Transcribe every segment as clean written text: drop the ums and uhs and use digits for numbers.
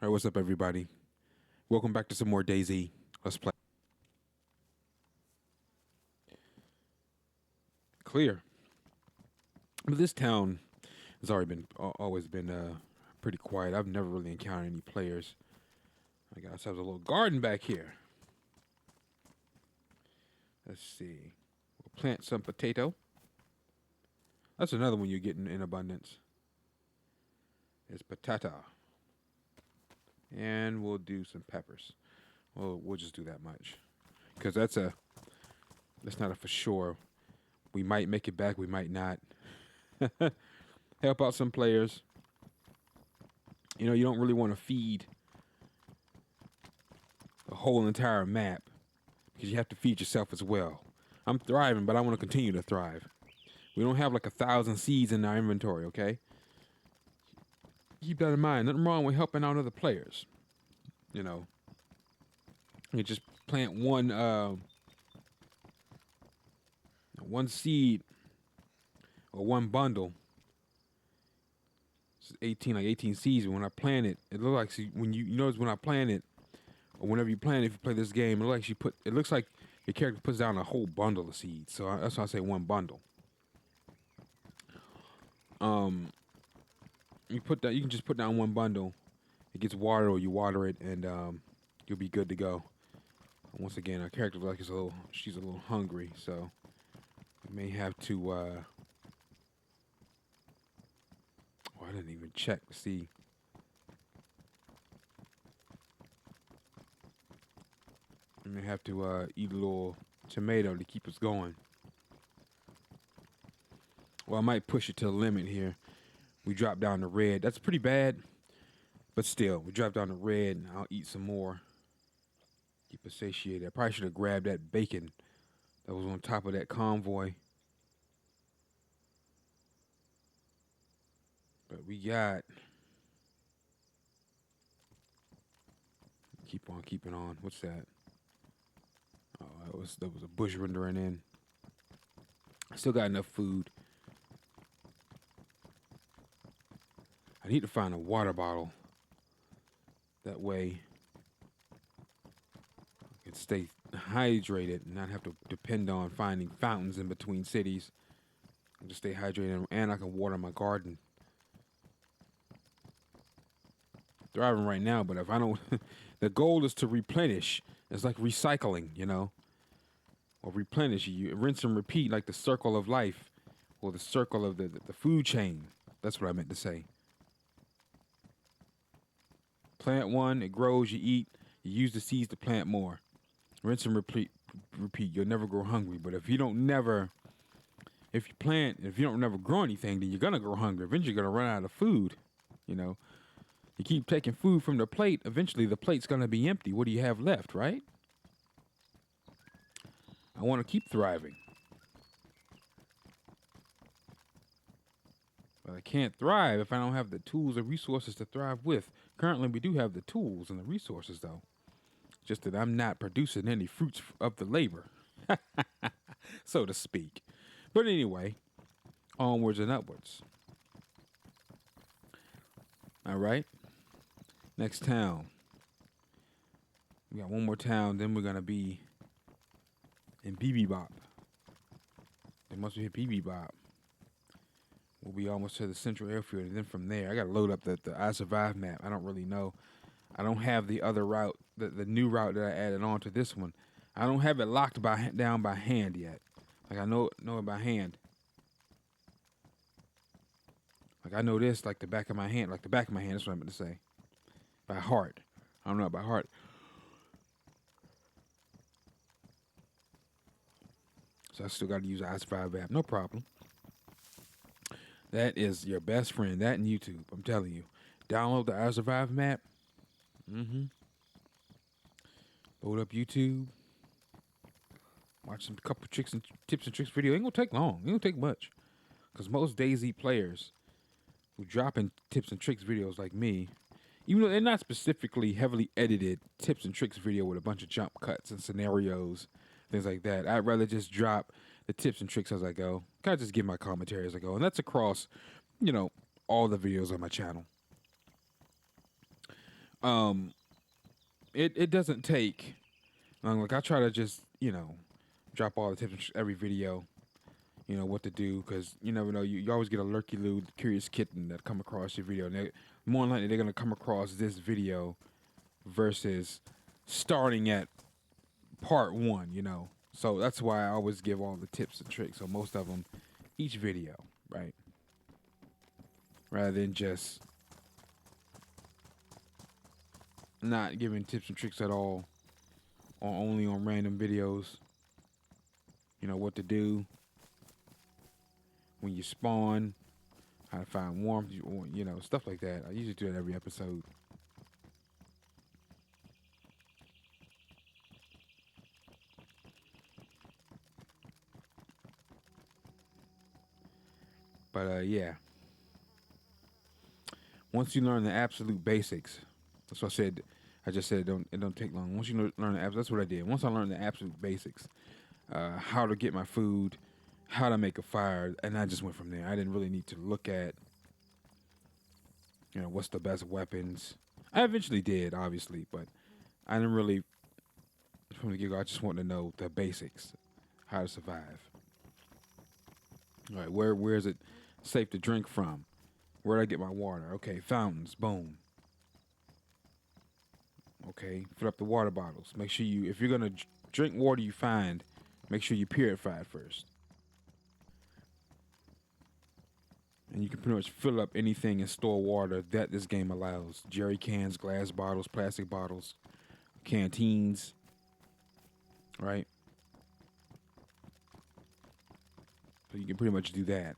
All right, what's up, everybody? Welcome back to some more DayZ. Let's play. Clear. But this town has already been always been pretty quiet. I've never really encountered any players. I got ourselves a little garden back here. Let's see. We'll plant some potato. That's another one you get in abundance. It's patata. And we'll do some peppers. We'll just do that much. Because that's not a for sure. We might make it back, we might not. Help out some players. You know, you don't really want to feed the whole entire map because you have to feed yourself as well. I'm thriving, but I want to continue to thrive. We don't have like 1,000 seeds in our inventory, okay? Keep that in mind. Nothing wrong with helping out other players. You know, you just plant one seed or one bundle. It's 18 seeds. When I plant it, it looks like when you notice when I plant it, or whenever you plant it, if you play this game, it looks like your character puts down a whole bundle of seeds. So that's why I say one bundle. You can just put down one bundle. It gets watered, or you water it, and you'll be good to go. Once again, our character looks like she's a little hungry, so we may have to. I didn't even check to see. We may have to eat a little tomato to keep us going. Well, I might push it to the limit here. We drop down to red. That's pretty bad, but still, we drop down to red, and I'll eat some more. Keep us satiated. I probably should have grabbed that bacon that was on top of that convoy. But we got. Keep on keeping on. What's that? Oh, that was a bush rendering in. I still got enough food. I need to find a water bottle. That way I can stay hydrated and not have to depend on finding fountains in between cities. And just stay hydrated, and I can water my garden. Thriving right now, but if I don't, the goal is to replenish. It's like recycling, you know, or replenish. You rinse and repeat, like the circle of life, or the circle of the food chain. That's what I meant to say. Plant one, it grows, you eat, you use the seeds to plant more. Rinse and repeat. You'll never grow hungry. But if you don't never grow anything, then you're gonna grow hungry. Eventually you're gonna run out of food, you know. You keep taking food from the plate, eventually the plate's gonna be empty. What do you have left, right? I wanna keep thriving. But I can't thrive if I don't have the tools or resources to thrive with. Currently, we do have the tools and the resources, though. Just that I'm not producing any fruits of the labor, so to speak. But anyway, onwards and upwards. All right. Next town. We got one more town, then we're going to be in BB-Bop. Then once we hit BB-Bop, we'll be almost to the central airfield, and then from there, I got to load up the I Survive map. I don't really know. I don't have the other route, the new route that I added on to this one. I don't have it locked down by hand yet. Like I know it by hand. Like I know this like the back of my hand. Like the back of my hand, that's what I'm going to say. By heart. I don't know it by heart. So I still got to use the I Survive app. No problem. That is your best friend. That and YouTube. I'm telling you. Download the I Survive map. Load up YouTube. Watch some couple tips and tricks video. It ain't gonna take long. It ain't gonna take much. Because most DayZ players who drop in tips and tricks videos like me, even though they're not specifically heavily edited tips and tricks video with a bunch of jump cuts and scenarios, things like that, I'd rather just drop the tips and tricks as I go. Kind of just give my commentary as I go. And that's across, all the videos on my channel. Um, it doesn't take. Like I try to just drop all the tips in every video. What to do, because you never know. You always get a lurky loo curious kitten that come across your video. And more than likely they're gonna come across this video versus starting at part one. So that's why I always give all the tips and tricks. So most of them, each video, right? Rather than just not giving tips and tricks at all, or only on random videos. What to do when you spawn, how to find warmth, stuff like that. I usually do that every episode. But yeah, once you learn the absolute basics, that's what I said. I just said it don't take long. Once you learn the absolute, that's what I did. Once I learned the absolute basics, how to get my food, how to make a fire, and I just went from there. I didn't really need to look at, what's the best weapons. I eventually did, obviously, but I didn't really, from the get-go, I just wanted to know the basics, how to survive. All right, where is it safe to drink from? Where do I get my water? Okay, fountains, boom. Okay, fill up the water bottles. Make sure if you're gonna drink water you find, make sure you purify it first. And you can pretty much fill up anything and store water that this game allows. Jerry cans, glass bottles, plastic bottles, canteens, right? So you can pretty much do that.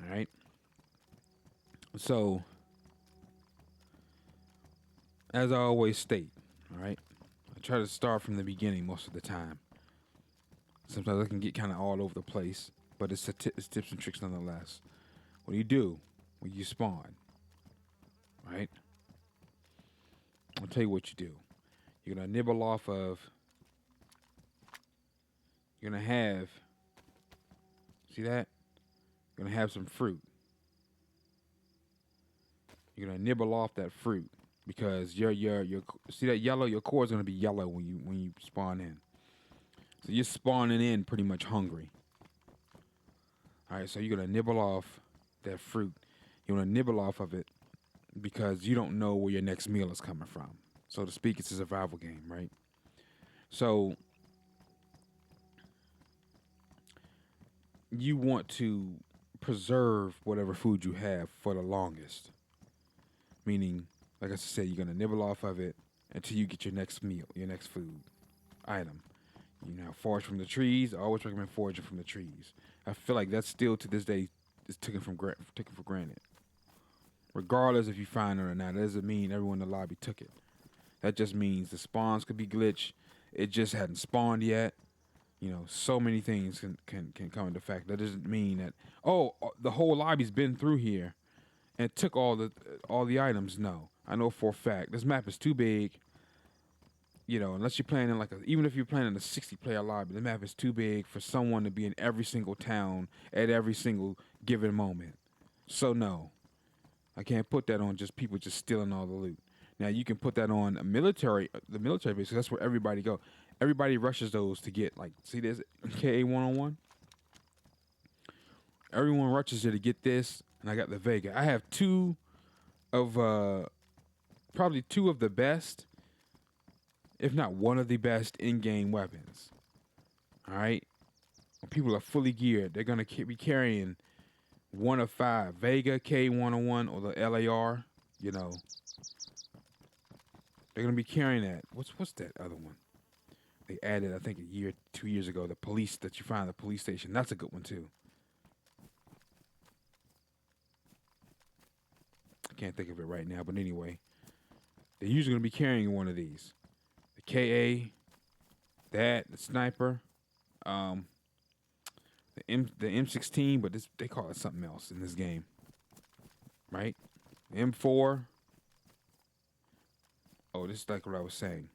All right. So, as I always state, all right, I try to start from the beginning most of the time. Sometimes I can get kind of all over the place, but it's tips and tricks nonetheless. What do you do when you spawn? Right? I'll tell you what you do. You're gonna nibble off of. You're gonna have. See that? You're gonna have some fruit. You're gonna nibble off that fruit because your see that yellow. Your core is gonna be yellow when you spawn in. So you're spawning in pretty much hungry. All right, so you're gonna nibble off that fruit. You wanna nibble off of it because you don't know where your next meal is coming from. So to speak, it's a survival game, right? So you want to preserve whatever food you have for the longest. Meaning, like I said, you're gonna nibble off of it until you get your next meal, your next food item. Forage from the trees. I always recommend foraging from the trees. I feel like that's still to this day is taken for granted. Regardless if you find it or not, that doesn't mean everyone in the lobby took it. That just means the spawns could be glitched. It just hadn't spawned yet. So many things can come into fact. That doesn't mean that the whole lobby's been through here and took all the items. No, I know for a fact this map is too big. Unless you're playing in even if you're playing in a 60-player lobby, the map is too big for someone to be in every single town at every single given moment. So no, I can't put that on just people just stealing all the loot. Now you can put that on the military base, because that's where everybody go. Everybody rushes those to get see this KA 101. Everyone rushes there to get this, and I got the Vega. I have probably two of the best, if not one of the best in-game weapons. All right? When people are fully geared, they're going to be carrying one of 5. Vega, K101, or the LAR, They're going to be carrying that. What's that other one? They added, I think, 2 years ago, the police that you find at the police station. That's a good one, too. I can't think of it right now, but anyway. They're usually going to be carrying one of these. The KA, the sniper, the M16, but they call it something else in this game, right? The M4. Oh, this is like what I was saying.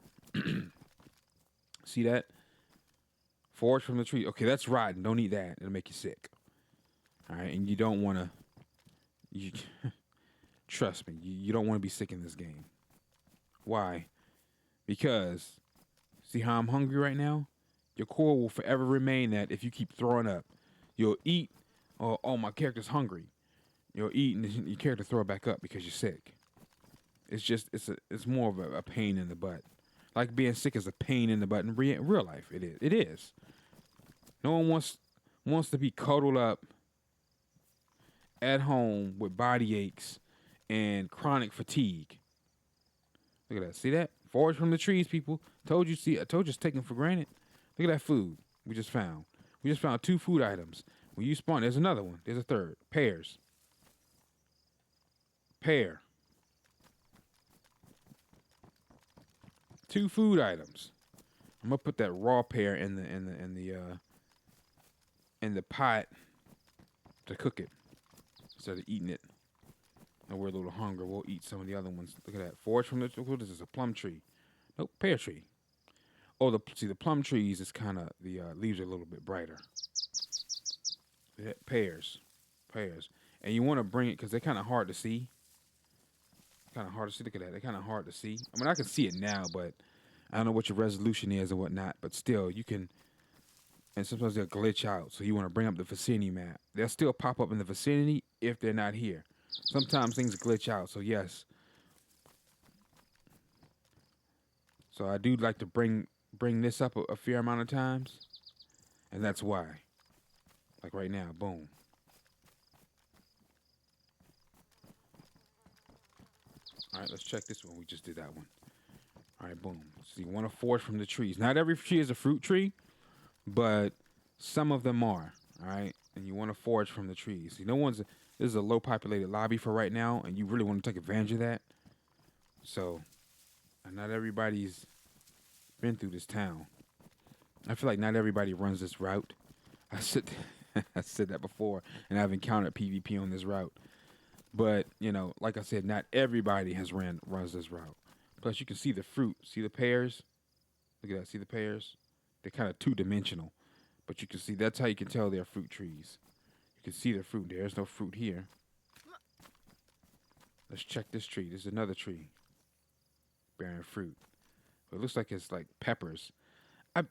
See that? Forage from the tree. Okay, that's rotten. Don't eat that. It'll make you sick. All right, and you don't want to You trust me, you don't want to be sick in this game. Why? Because see how I'm hungry right now? Your core will forever remain that if you keep throwing up. You'll eat, oh, my character's hungry. You'll eat and your character throw it back up because you're sick. It's more of a pain in the butt. Like being sick is a pain in the butt in real life. It is. It is. No one wants to be cuddled up at home with body aches and chronic fatigue. Look at that. See that? Forage from the trees, people. I told you it's taken for granted. Look at that food we just found. We just found 2 food items. When you spawn, there's another one. There's a third. Pears. Pear. 2 food items. I'm gonna put that raw pear in the pot to cook it instead of eating it. And we're a little hungry. We'll eat some of the other ones. Look at that. Forage from the. What is this? A plum tree? Nope, pear tree. Oh, the plum trees is kind of the leaves are a little bit brighter. Yeah, pears, and you want to bring it because they're kind of hard to see. Look at that. They're kind of hard to see. I mean, I can see it now, but I don't know what your resolution is and whatnot. But still, you can. And sometimes they'll glitch out, so you want to bring up the vicinity map. They'll still pop up in the vicinity if they're not here. Sometimes things glitch out, so yes. So I do like to bring this up a fair amount of times, and that's why. Like right now, boom. All right, let's check this one. We just did that one. All right, boom. So you want to forage from the trees. Not every tree is a fruit tree, but some of them are. All right, and you want to forage from the trees. See, this is a low populated lobby for right now, and you really want to take advantage of that. So, not everybody's been through this town. I feel like not everybody runs this route. I said that before, and I've encountered PvP on this route. But, like I said, not everybody runs this route. Plus, you can see the fruit. See the pears? Look at that. See the pears? They're kind of 2-dimensional. But you can see, that's how you can tell they're fruit trees. You can see the fruit. There's no fruit here. Let's check this tree. There's another tree bearing fruit. It looks like it's like peppers. I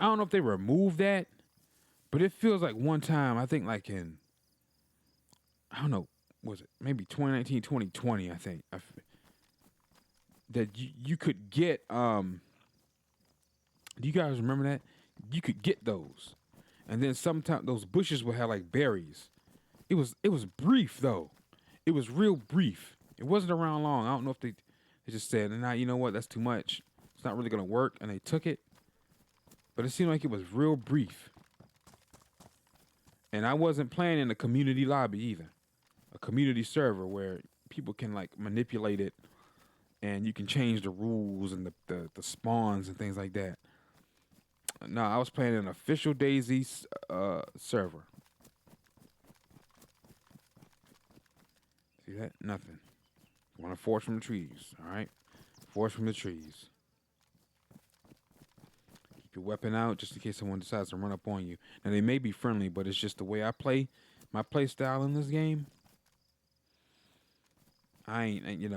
don't know if they removed that, but it feels like one time, I think like in, I don't know, was it maybe 2019, 2020, I think, that you could get, do you guys remember that? You could get those. And then sometimes those bushes would have like berries. It was brief though. It was real brief. It wasn't around long. I don't know if they just said, nah, you know what, that's too much. It's not really gonna work, and they took it. But it seemed like it was real brief. And I wasn't playing in a community lobby either. A community server where people can like manipulate it and you can change the rules and the spawns and things like that. No, I was playing an official DayZ server. See that? Nothing. Want to forage from the trees, all right? Forage from the trees. Keep your weapon out just in case someone decides to run up on you. Now, they may be friendly, but it's just the way I play. My play style in this game. I ain't.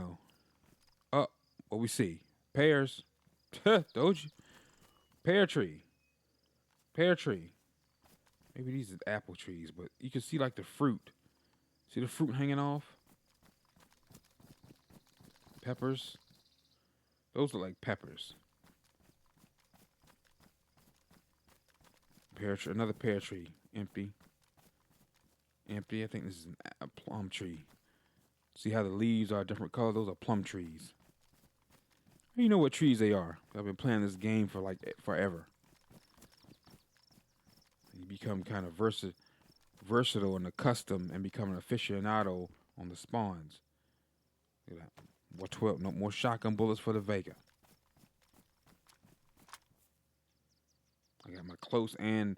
Oh, what we see? Pears. Told you. Pear tree. Maybe these are apple trees, but you can see like the fruit. See the fruit hanging off? Peppers. Those look like peppers. Another pear tree. Empty. I think this is a plum tree. See how the leaves are a different color? Those are plum trees. You know what trees they are. I've been playing this game for like forever. You become kind of versatile and accustomed and become an aficionado on the spawns. Look at that. More 12. No more shotgun bullets for the Vega. I got my close and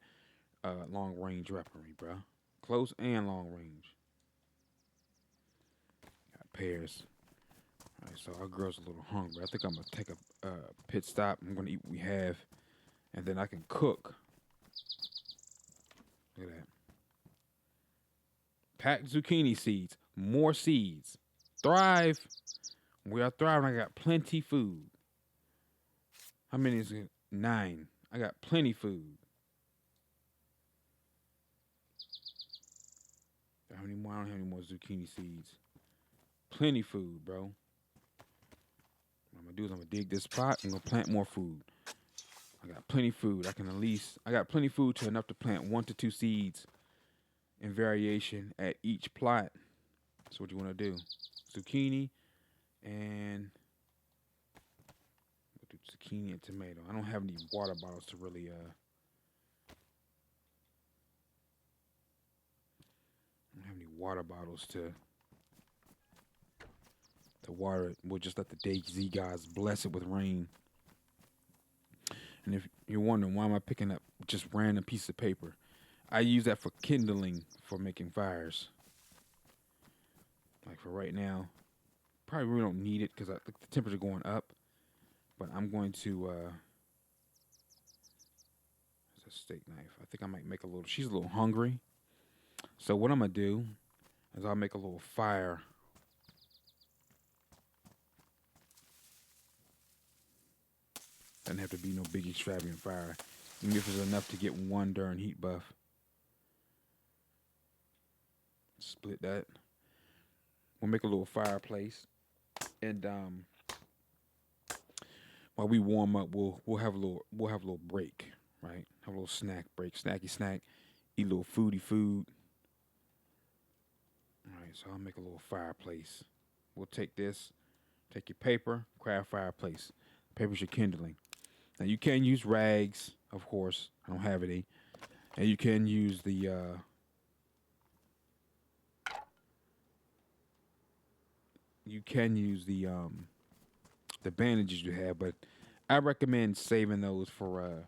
long range weaponry, bro. Close and long range. Got pears. All right, so our girl's a little hungry. I think I'm gonna take a pit stop. I'm gonna eat what we have, and then I can cook. Look at that. Packed zucchini seeds. More seeds. Thrive. We are thriving. I got plenty food. How many is it? 9. I got plenty food. How many more? I don't have any more zucchini seeds. Plenty food, bro. What I'm gonna do is I'm gonna dig this spot. I'm gonna plant more food. I got plenty food. I got plenty food to enough to plant 1 to 2 seeds in variation at each plot. That's what you want to do. Zucchini and we'll do zucchini and tomato. I don't have any water bottles to really I don't have any water bottles to water it. We'll just let the DayZ guys bless it with rain. And if you're wondering why am I picking up just random piece of paper, I use that for kindling for making fires. Like for right now, probably really don't need it because I think the temperature going up. But I'm going to. It's a steak knife. I think I might make a little. She's a little hungry. So what I'm gonna do is I'll make a little fire. Doesn't have to be no big extravagant fire. Even if it's enough to get 1 darn heat buff. Split that. We'll make a little fireplace, and while we warm up, we'll have a little break, right? Have a little snack break, snacky snack, eat a little foody food. All right, so I'll make a little fireplace. We'll take this, take your paper, craft fireplace. Paper's your kindling. Now you can use rags, of course. I don't have any, and you can use the bandages you have, but I recommend saving those for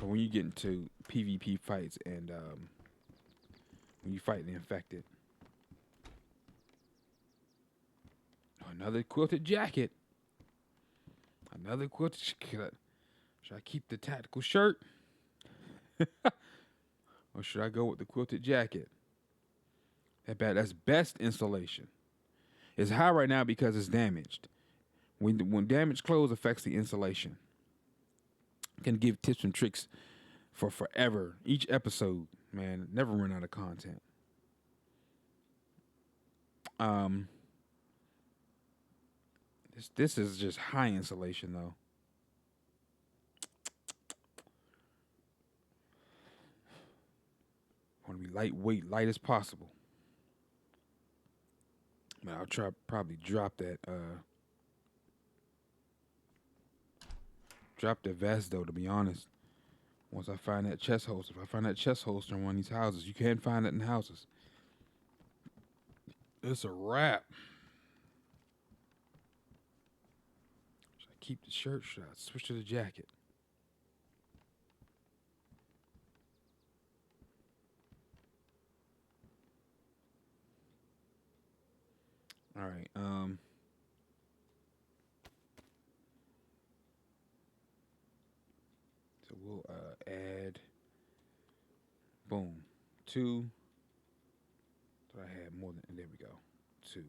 when you get into PvP fights and when you fight the infected. Another quilted jacket. Another quilted jacket. Should I keep the tactical shirt? Or should I go with the quilted jacket? That's best insulation. It's high right now because it's damaged. When damaged clothes affects the insulation. I can give tips and tricks for forever. Each episode, man, never run out of content. This is just high insulation though. I want to be lightweight, light as possible. But I'll probably drop that vest though, to be honest. Once I find that chest holster. If I find that chest holster in one of these houses, you can find it in houses. It's a wrap. Should I keep the shirt? Should I switch to the jacket? All right. So we'll add. Boom. 2. So I had more than. There we go. 2.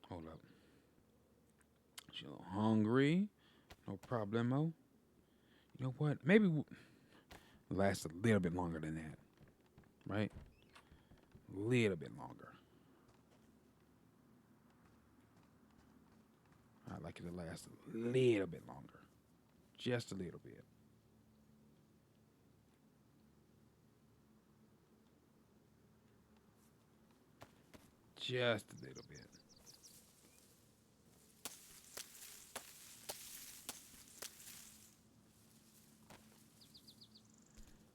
Hold up. She's a little hungry. No problemo. You know what? Maybe last a little bit longer than that. Right? A little bit longer. I'd like it to last a little bit longer. Just a little bit. Just a little bit.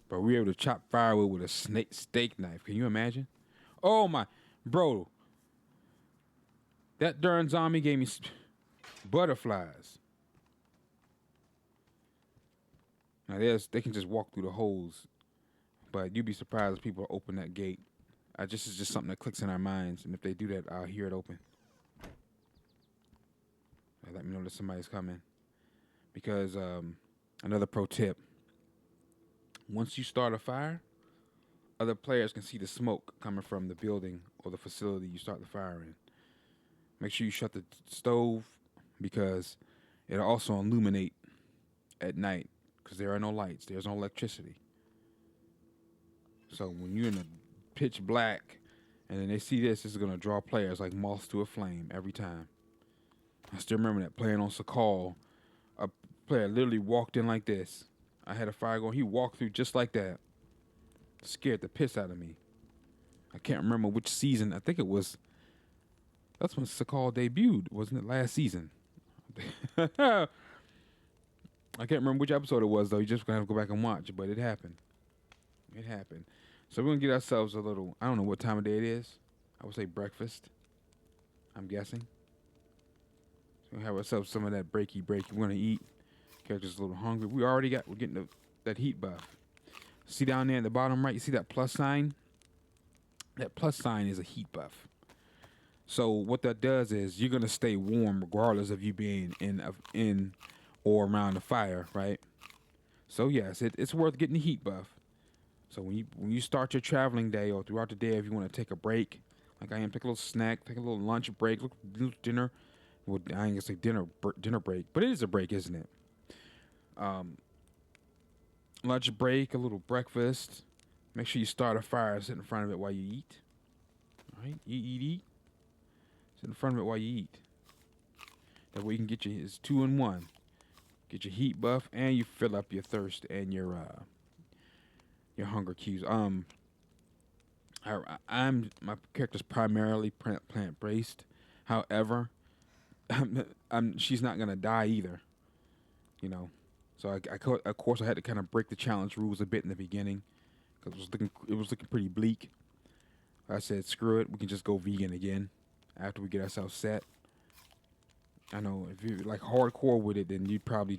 But we were able to chop firewood with a steak knife. Can you imagine? Oh my, bro. That darn zombie gave me butterflies. Now they can just walk through the holes, but you'd be surprised if people open that gate. It's just something that clicks in our minds, and if they do that, I'll hear it open. let me know that somebody's coming. Because another pro tip: once you start a fire, other players can see the smoke coming from the building or the facility you start the fire in. Make sure you shut the stove because it'll also illuminate at night because there are no lights. There's no electricity. So when you're in the pitch black and then they see this is going to draw players like moths to a flame every time. I still remember that playing on Sakal. A player literally walked in like this. I had a fire going. He walked through just like that. Scared the piss out of me. I can't remember which season. I think it was. That's when Sakal debuted, wasn't it? Last season. I can't remember which episode it was, though. You just gonna have to go back and watch. But it happened. It happened. So we're gonna get ourselves a little. I don't know what time of day it is. I would say breakfast. I'm guessing. So we have ourselves some of that breaky. We're gonna eat. Character's a little hungry. We're getting that heat buff. See down there at the bottom right, you see that plus sign? That plus sign is a heat buff. So what that does is you're gonna stay warm regardless of you being in or around the fire, right? So yes, it's worth getting the heat buff. So when you start your traveling day or throughout the day, if you want to take a break, like I am, take a little snack, take a little lunch break, little dinner. Well, I ain't gonna say dinner break, but it is a break, isn't it? Lunch break, a little breakfast. Make sure you start a fire, sit in front of it while you eat. All right, eat. Sit in front of it while you eat. That way you can get it's 2 in 1. Get your heat buff and you fill up your thirst and your hunger cues. My character's primarily plant based. However, she's not gonna die either. You know, so of course I had to kind of break the challenge rules a bit in the beginning because it was looking pretty bleak. I said, screw it, we can just go vegan again after we get ourselves set. I know if you're like hardcore with it, then you'd probably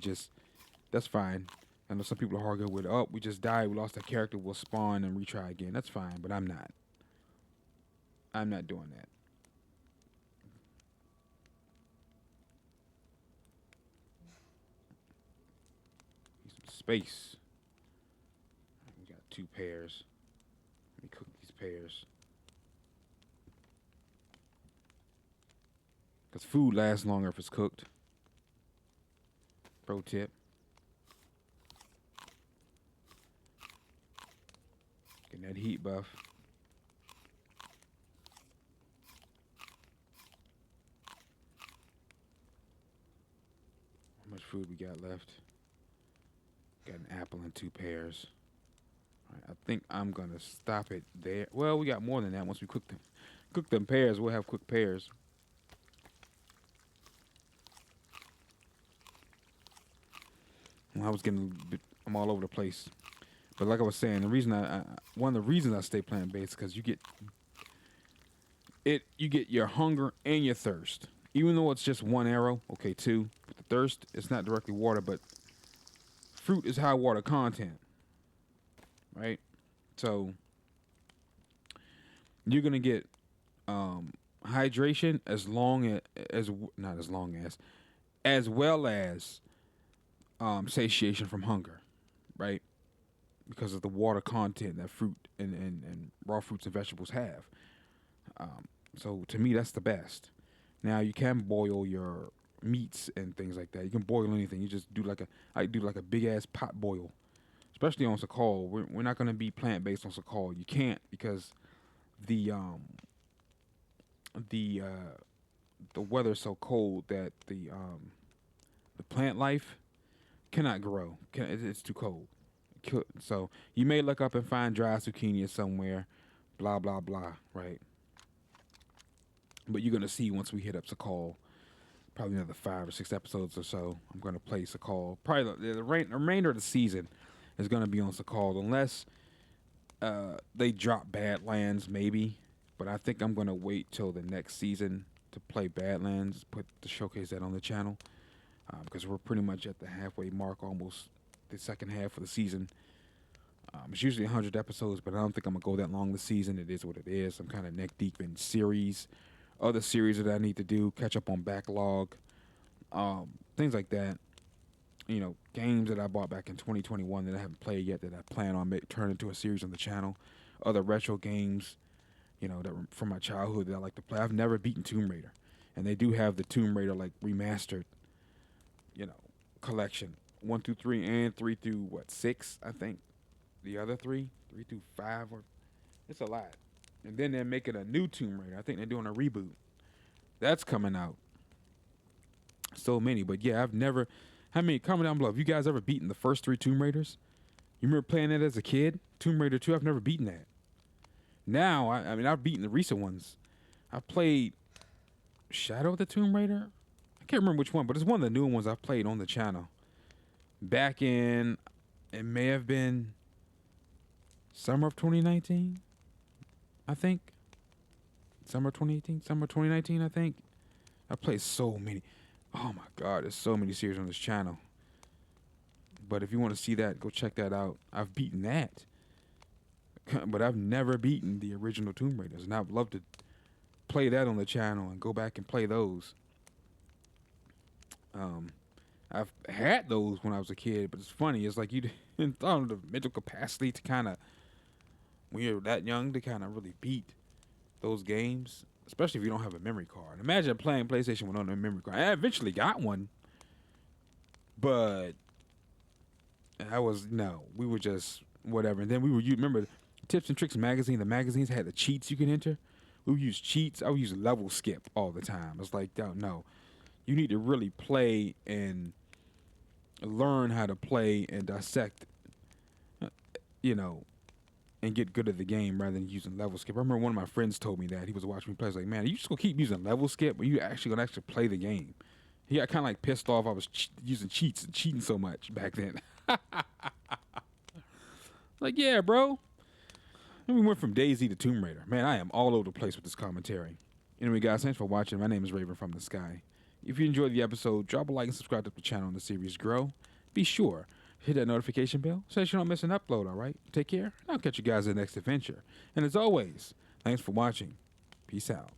that's fine. I know some people are hardcore with it. Oh, we just died, we lost our character, we'll spawn and retry again. That's fine, but I'm not. I'm not doing that. Need some space. We got 2 pears. Let me cook these pears. Because food lasts longer if it's cooked. Pro tip. Getting that heat buff. How much food we got left? Got an apple and 2 pears. All right, I think I'm going to stop it there. Well, we got more than that. Once we cook them pears, we'll have cooked pears. Well, I'm all over the place. But like I was saying, one of the reasons I stay plant-based because you get your hunger and your thirst. Even though it's just 1 arrow, okay, 2. But the thirst, it's not directly water, but fruit is high water content, right? So you're gonna get hydration as well as satiation from hunger, right? Because of the water content that fruit and raw fruits and vegetables have. So to me, that's the best. Now you can boil your meats and things like that. You can boil anything. You just do I do like a big ass pot boil, especially on Sakal. We're not gonna be plant based on Sakal. You can't because the weather's so cold that the plant life cannot grow. It's too cold. So you may look up and find dry zucchini somewhere, blah blah blah, right? But you're gonna see once we hit up Sakal, probably another 5 or 6 episodes or so. I'm gonna play Sakal. Probably the remainder of the season is gonna be on Sakal, unless they drop Badlands, maybe. But I think I'm gonna wait till the next season to play Badlands, to showcase that on the channel, because we're pretty much at the halfway mark, almost the second half of the season. It's usually 100 episodes, but I don't think I'm gonna go that long this season. It is what it is. I'm kind of neck deep in other series that I need to do, catch up on backlog. things like that. You know, games that I bought back in 2021 that I haven't played yet that I plan on turn into a series on the channel. Other retro games, you know, that were from my childhood that I like to play. I've never beaten Tomb Raider, and they do have the Tomb Raider like remastered, you know, collection 1 through 3 and 3 through 6, I think. The other 3 through 5, or it's a lot. And then they're making a new Tomb Raider. I think they're doing a reboot. That's coming out. So many, but yeah, I've never. How many? Comment down below. Have you guys ever beaten the first 3 Tomb Raiders? You remember playing that as a kid? Tomb Raider 2. I've never beaten that. Now, I mean, I've beaten the recent ones. I've played Shadow of the Tomb Raider. I can't remember which one, but it's one of the newer ones I've played on the channel. Back in, it may have been summer of 2019, I think. Summer 2018, summer 2019, I think. I played so many. Oh my God, there's so many series on this channel. But if you want to see that, go check that out. I've beaten that. But I've never beaten the original Tomb Raiders. And I'd love to play that on the channel and go back and play those. I've had those when I was a kid, but it's funny. It's like you didn't have the mental capacity to kind of, when you're that young, to kind of really beat those games. Especially if you don't have a memory card. Imagine playing PlayStation without a memory card. I eventually got one. But we were just whatever. And then you remember Tips and Tricks magazine, the magazines had the cheats you can enter. We would use cheats. I would use level skip all the time. It's like, no. You need to really play and learn how to play and dissect, you know, and get good at the game rather than using level skip. I remember one of my friends told me that. He was watching me play. I was like, man, are you just going to keep using level skip, or you actually going to play the game? He got kind of like pissed off I was using cheats and cheating so much back then. Like, yeah, bro. And we went from DayZ to Tomb Raider. Man, I am all over the place with this commentary. Anyway, guys, thanks for watching. My name is Raven from the Sky. If you enjoyed the episode, drop a like and subscribe to the channel and the series grow. Be sure hit that notification bell so that you don't miss an upload, all right? Take care. I'll catch you guys in the next adventure. And as always, thanks for watching. Peace out.